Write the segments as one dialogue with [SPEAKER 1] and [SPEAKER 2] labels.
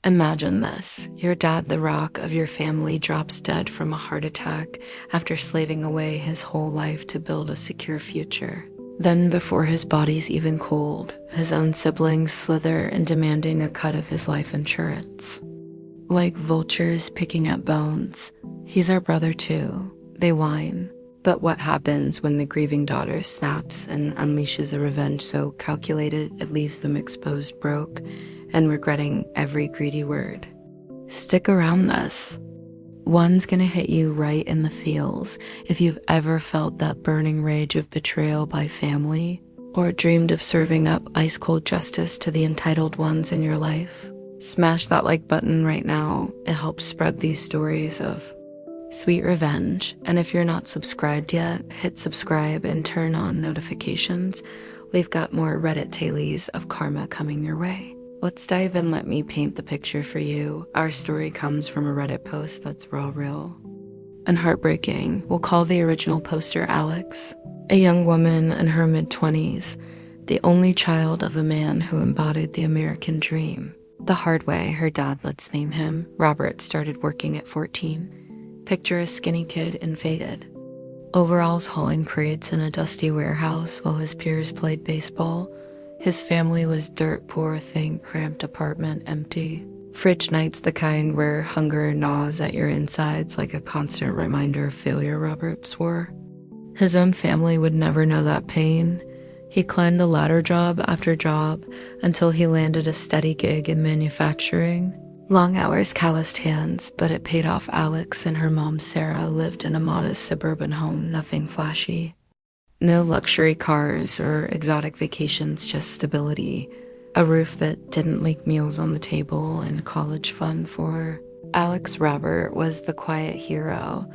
[SPEAKER 1] Imagine this. Your dad, the rock of your family, drops dead from a heart attack after slaving away his whole life to build a secure future. Then, before his body's even cold, his own siblings slither in demanding a cut of his life insurance. Like vultures picking at bones, he's our brother too, they whine. But what happens when the grieving daughter snaps and unleashes a revenge so calculated it leaves them exposed broke and regretting every greedy word? Stick around this. One's gonna hit you right in the feels if you've ever felt that burning rage of betrayal by family or dreamed of serving up ice-cold justice to the entitled ones in your life. Smash that like button right now. It helps spread these stories of sweet revenge. And if you're not subscribed yet, hit subscribe and turn on notifications. We've got more Reddit tales of karma coming your way. Let's dive in. Let me paint the picture for you. Our story comes from a Reddit post that's raw real and heartbreaking. We'll call the original poster Alex, a young woman in her mid-20s, the only child of a man who embodied the American dream. The hard way, her dad, let's name him, Robert, started working at 14. Picture a skinny kid and faded. Overalls hauling crates in a dusty warehouse while his peers played baseball. His family was dirt poor, think cramped apartment, empty. Fridge nights, the kind where hunger gnaws at your insides like a constant reminder of failure, Robert swore. His own family would never know that pain. He climbed a ladder job after job until he landed a steady gig in manufacturing. Long hours, calloused hands, but it paid off. Alex and her mom, Sarah, lived in a modest suburban home, nothing flashy. No luxury cars or exotic vacations, just stability. A roof that didn't leak meals on the table and college fund for her. Alex Robert was the quiet hero,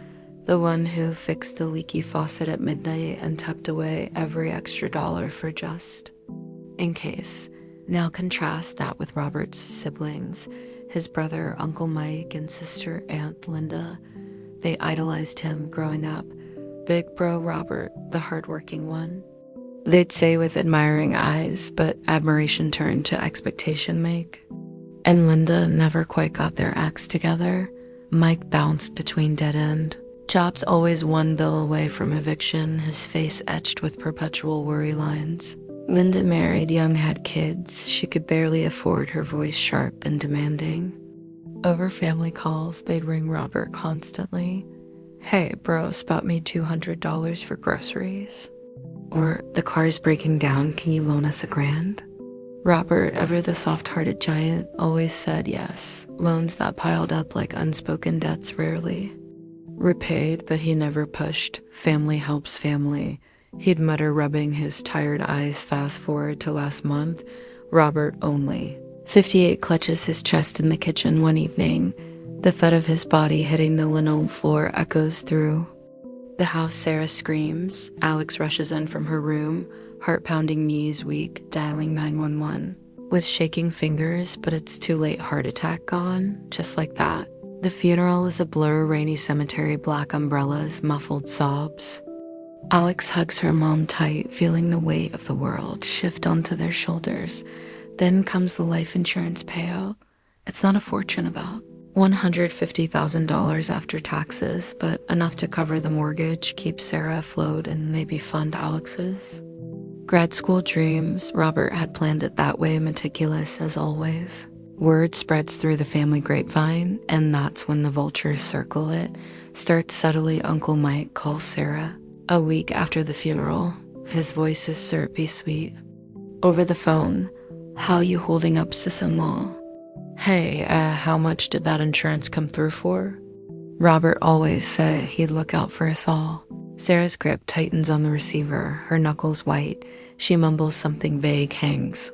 [SPEAKER 1] the one who fixed the leaky faucet at midnight and tucked away every extra dollar for just in case. Now contrast that with Robert's siblings, his brother, Uncle Mike, and sister, Aunt Linda. They idolized him growing up. Big bro Robert, the hardworking one. They'd say with admiring eyes, but admiration turned to expectation make. And Linda never quite got their acts together. Mike bounced between dead end jobs, always one bill away from eviction, his face etched with perpetual worry lines. Linda married young, had kids. She could barely afford her voice sharp and demanding. Over family calls, they'd ring Robert constantly. Hey, bro, spot me $200 for groceries. Or, the car's breaking down, can you loan us $1,000? Robert, ever the soft-hearted giant, always said yes. Loans that piled up like unspoken debts rarely repaid, but he never pushed. Family helps family. He'd mutter, rubbing his tired eyes. Fast forward to last month. Robert only. 58 clutches his chest in the kitchen one evening. The thud of his body hitting the linoleum floor echoes through the house. Sarah screams. Alex rushes in from her room, heart-pounding, knees weak, dialing 911. With shaking fingers, but it's too late. Heart attack gone, just like that. The funeral is a blur, rainy cemetery, black umbrellas, muffled sobs. Alex hugs her mom tight, feeling the weight of the world shift onto their shoulders. Then comes the life insurance payout. It's not a fortune, about $150,000 after taxes, but enough to cover the mortgage, keep Sarah afloat, and maybe fund Alex's grad school dreams. Robert had planned it that way, meticulous as always. Word spreads through the family grapevine, and that's when the vultures circle it. Starts subtly. Uncle Mike calls Sarah a week after the funeral. His voice is syrupy sweet. Over the phone, how you holding up, sis-in-law? Hey, how much did that insurance come through for? Robert always said he'd look out for us all. Sarah's grip tightens on the receiver, her knuckles white. She mumbles something vague, hangs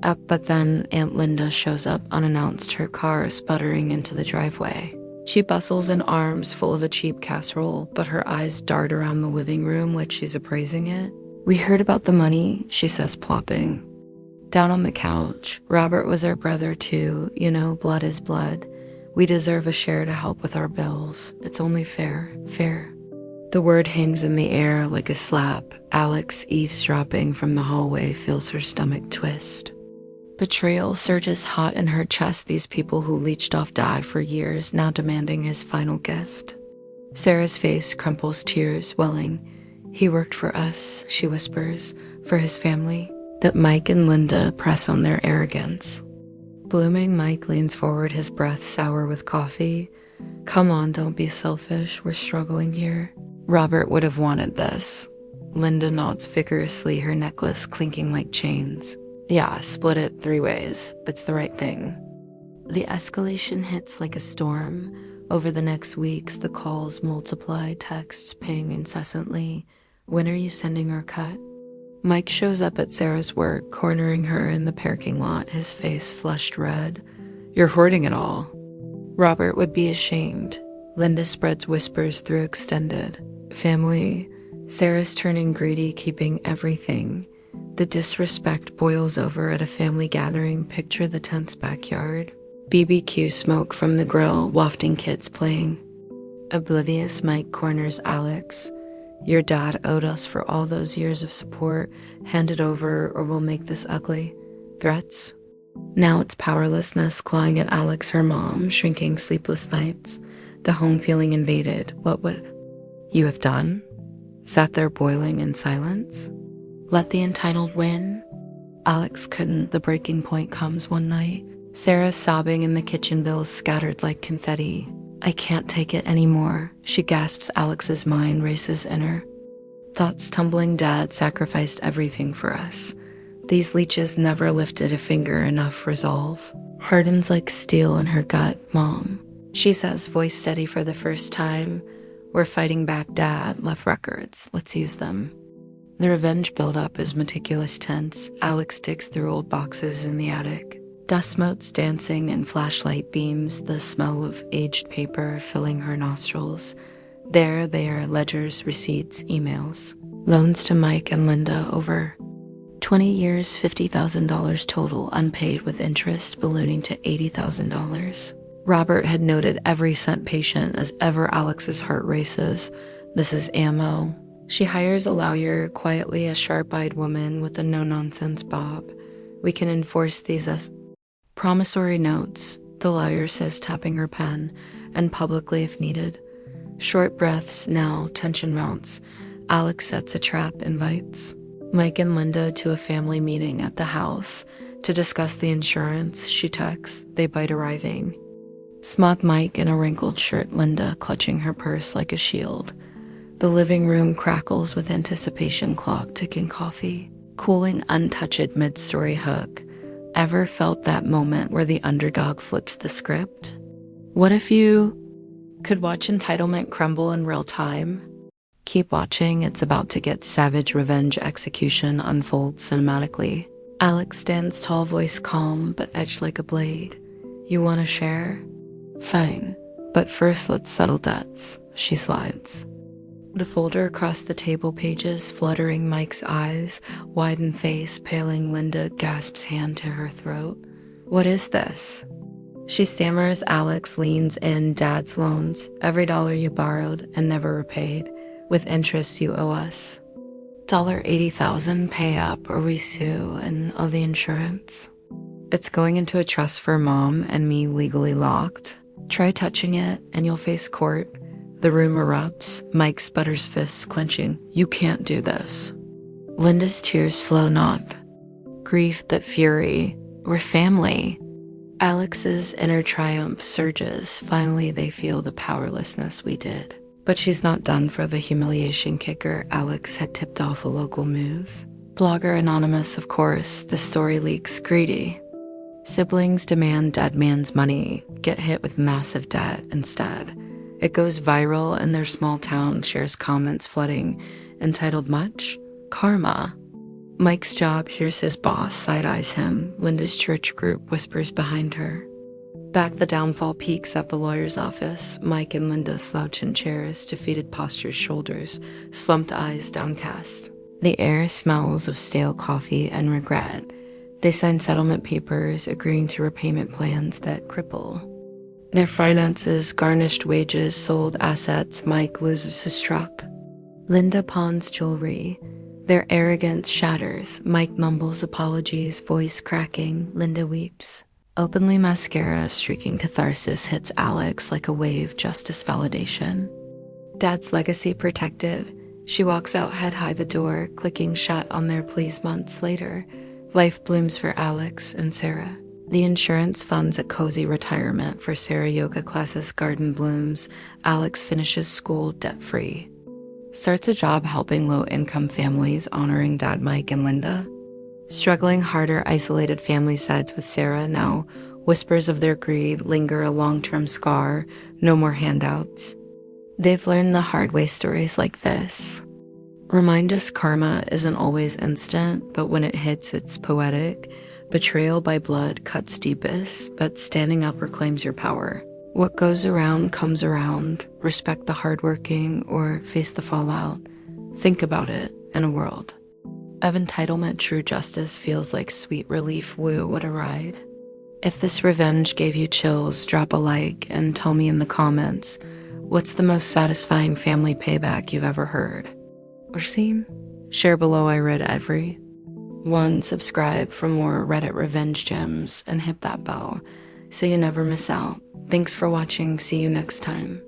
[SPEAKER 1] up, but then Aunt Linda shows up unannounced, her car sputtering into the driveway. She bustles in, arms full of a cheap casserole, but her eyes dart around the living room like she's appraising it. We heard about the money, she says, plopping down on the couch. Robert was our brother too, you know, blood is blood. We deserve a share to help with our bills. It's only fair. The word hangs in the air like a slap. Alex, eavesdropping from the hallway, feels her stomach twist. Betrayal surges hot in her chest, these people who leeched off Dad for years, now demanding his final gift. Sarah's face crumples, tears welling. He worked for us, she whispers, for his family. That Mike and Linda press on their arrogance. Blooming Mike leans forward, his breath sour with coffee. Come on, don't be selfish, we're struggling here. Robert would have wanted this. Linda nods vigorously, her necklace clinking like chains. Yeah, split it 3 ways. It's the right thing. The escalation hits like a storm. Over the next weeks, the calls multiply, texts ping incessantly. When are you sending our cut? Mike shows up at Sarah's work, cornering her in the parking lot, his face flushed red. You're hoarding it all. Robert would be ashamed. Linda spreads whispers through extended family. Sarah's turning greedy, keeping everything. The disrespect boils over at a family gathering. Picture the tense backyard. BBQ smoke from the grill, wafting kids playing. Oblivious Mike corners Alex. Your dad owed us for all those years of support. Hand it over or we'll make this ugly. Threats? Now it's powerlessness clawing at Alex, her mom, shrinking sleepless nights. The home feeling invaded. What would you have done? Sat there boiling in silence? Let the entitled win? Alex couldn't. The breaking point comes one night. Sarah's sobbing in the kitchen, bills scattered like confetti. I can't take it anymore, she gasps. Alex's mind races in her. Thoughts tumbling. Dad sacrificed everything for us. These leeches never lifted a finger. Enough resolve. Hardens like steel in her gut. Mom, she says, voice steady for the first time. We're fighting back. Dad left records. Let's use them. The revenge buildup is meticulous, tense. Alex digs through old boxes in the attic. Dust motes dancing in flashlight beams, the smell of aged paper filling her nostrils. There they are, ledgers, receipts, emails. Loans to Mike and Linda over 20 years, $50,000 total, unpaid with interest, ballooning to $80,000. Robert had noted every cent, patient as ever. Alex's heart races. This is ammo. She hires a lawyer, quietly, a sharp-eyed woman with a no-nonsense bob. We can enforce these as promissory notes, the lawyer says, tapping her pen, and publicly if needed. Short breaths. Now tension mounts. Alex sets a trap, invites Mike and Linda to a family meeting at the house to discuss the insurance. She texts. They bite, arriving. Smug Mike in a wrinkled shirt, Linda clutching her purse like a shield. The living room crackles with anticipation, clock ticking, coffee cooling, untouched mid-story hook. Ever felt that moment where the underdog flips the script? What if you could watch entitlement crumble in real time? Keep watching, it's about to get savage. Revenge execution unfolds cinematically. Alex stands tall, voice calm but edged like a blade. You want to share? Fine, but first let's settle debts. She slides the folder across the table, pages fluttering. Mike's eyes widen, face paling. Linda gasps, hand to her throat. What is this? She stammers. Alex leans in. Dad's loans, every dollar you borrowed and never repaid, with interest you owe us. $80,000, pay up or we sue and owe the insurance. It's going into a trust for Mom and me, legally locked. Try touching it and you'll face court. The room erupts. Mike sputters, fists clenching. You can't do this. Linda's tears flow, not grief but fury. We're family. Alex's inner triumph surges. Finally, they feel the powerlessness we did. But she's not done. For the humiliation kicker, Alex had tipped off a local news. Blogger anonymous, of course. The story leaks. Greedy siblings demand dead man's money, get hit with massive debt instead. It goes viral and their small town shares comments flooding, entitled much? Karma. Mike's job, here's his boss, side-eyes him. Linda's church group whispers behind her. Back, the downfall peaks at the lawyer's office. Mike and Linda slouch in chairs, defeated postures, shoulders, slumped eyes downcast. The air smells of stale coffee and regret. They sign settlement papers, agreeing to repayment plans that cripple their finances, garnished wages, sold assets. Mike loses his truck. Linda pawns jewelry. Their arrogance shatters. Mike mumbles apologies, voice cracking. Linda weeps. Openly mascara streaking catharsis hits Alex like a wave, justice validation. Dad's legacy protected. She walks out head high the door, clicking shut on their pleas months later. Life blooms for Alex and Sarah. The insurance funds a cozy retirement for Sarah yoga classes, garden blooms. Alex finishes school debt-free. Starts a job helping low-income families, honoring Dad, Mike, and Linda. Struggling harder, isolated family sides with Sarah now. Whispers of their greed linger, a long-term scar. No more handouts. They've learned the hard way. Stories like this remind us karma isn't always instant, but when it hits, it's poetic. Betrayal by blood cuts deepest, but standing up reclaims your power. What goes around comes around. Respect the hardworking or face the fallout. Think about it in a world of entitlement. True justice feels like sweet relief. Woo, what a ride. If this revenge gave you chills, drop a like and tell me in the comments, what's the most satisfying family payback you've ever heard or seen? Share below. I read every one. Subscribe for more Reddit revenge gems and hit that bell so you never miss out. Thanks for watching. See you next time.